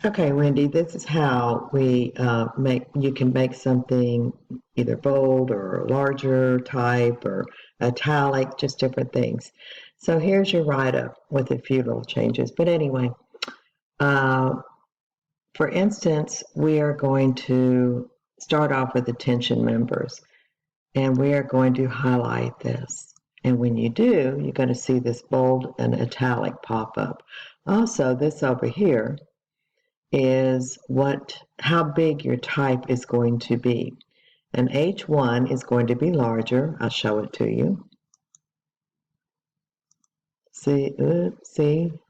Okay, Wendy, this is how we you can make something either bold or larger type or italic, just different things. So here's your write-up with a few little changes. But anyway, uh, for instance, we are going to start off with attention members, and we are going to highlight this. And when you do, you're going to see this bold and italic pop up. Also, this over here is how big your type is going to be. And H1 is going to be larger. I'll show it to you. See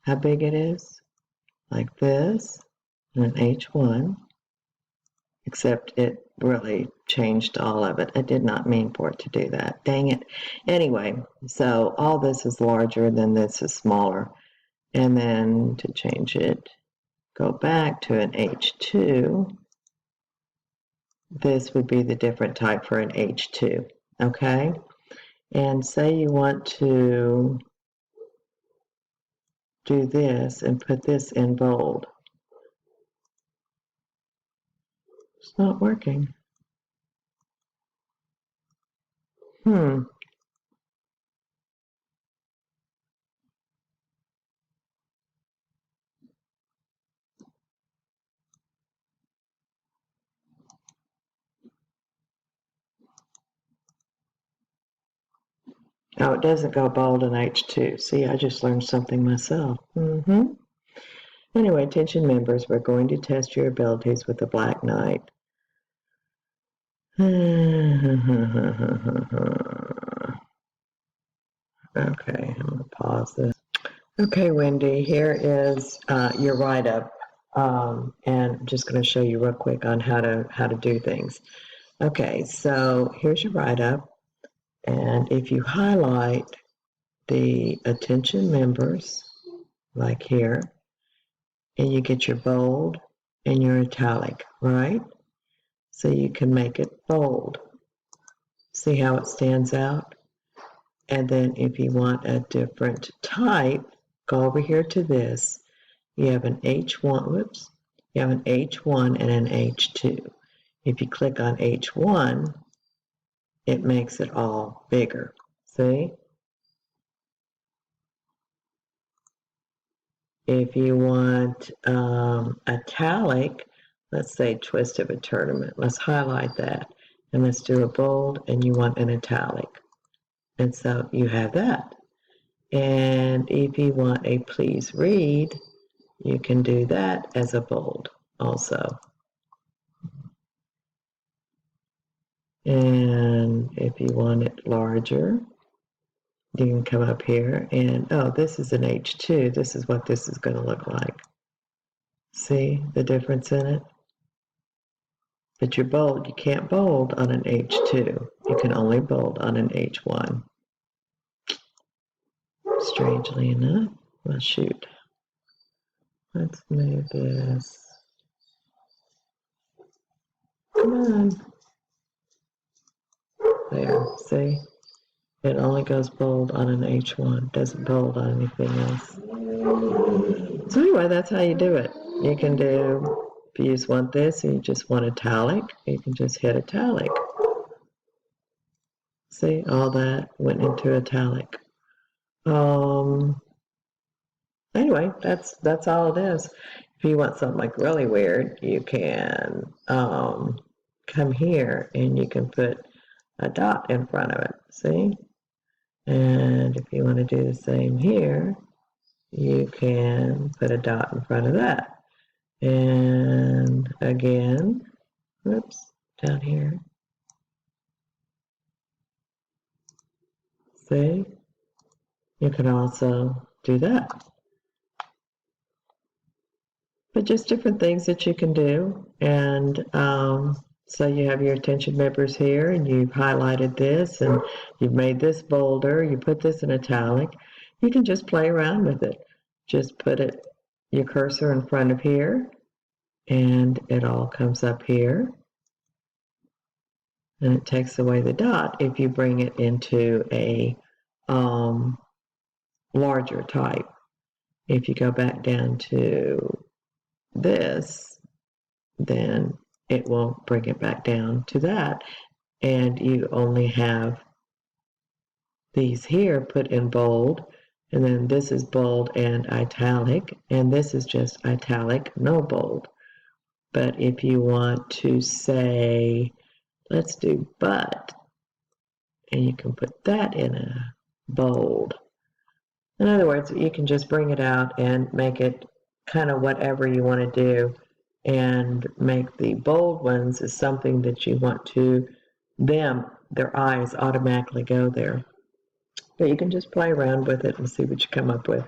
how big it is? Like this, and an H1, except it really changed all of it. I did not mean for it to do that. Dang it. Anyway, so all this is larger, then this is smaller. And then to change it, go back to an H2. This would be the different type for an H2, okay? And say you want to do this and put this in bold. It's not working. Oh, it doesn't go bold in H2. See, I just learned something myself. Anyway, attention members, we're going to test your abilities with the Black Knight. Okay, I'm going to pause this. Okay, Wendy, here is your write-up, and I'm just going to show you real quick on how to do things. Okay, so here's your write-up, and if you highlight the attention members, like here, and you get your bold and your italic, right? So you can make it bold. See how it stands out? And then if you want a different type, go over here to this. You have an H1, whoops, you have an H1 and an H2. If you click on H1, it makes it all bigger. See? If you want italic, let's say twist of a tournament. Let's highlight that. And let's do a bold, and you want an italic. And so you have that. And if you want a please read, you can do that as a bold also. And if you want it larger, you can come up here and, oh, this is an H2. This is what this is going to look like. See the difference in it? But you're bold. You can't bold on an H2. You can only bold on an H1. Strangely enough. Well, shoot. Let's move this. Come on. There, see? It only goes bold on an H1, doesn't bold on anything else. So anyway, that's how you do it. You can do, if you just want this and you just want italic, you can just hit italic. See, all that went into italic. Anyway, that's all it is. If you want something like really weird, you can come here and you can put a dot in front of it, see? And if you want to do the same here, you can put a dot in front of that. And again, whoops, down here. See? You can also do that. But just different things that you can do. And so you have your attention members here, and you've highlighted this, and you've made this bolder. You put this in italic. You can just play around with it. Just put your cursor in front of here, and it all comes up here. And it takes away the dot if you bring it into a larger type. If you go back down to this, then it will bring it back down to that. And you only have these here put in bold, and then this is bold and italic, and this is just italic, no bold. But if you want to say, let's do but, and you can put that in a bold. In other words, you can just bring it out and make it kind of whatever you want to do, and make the bold ones is something that you want to, their eyes automatically go there. But you can just play around with it and see what you come up with.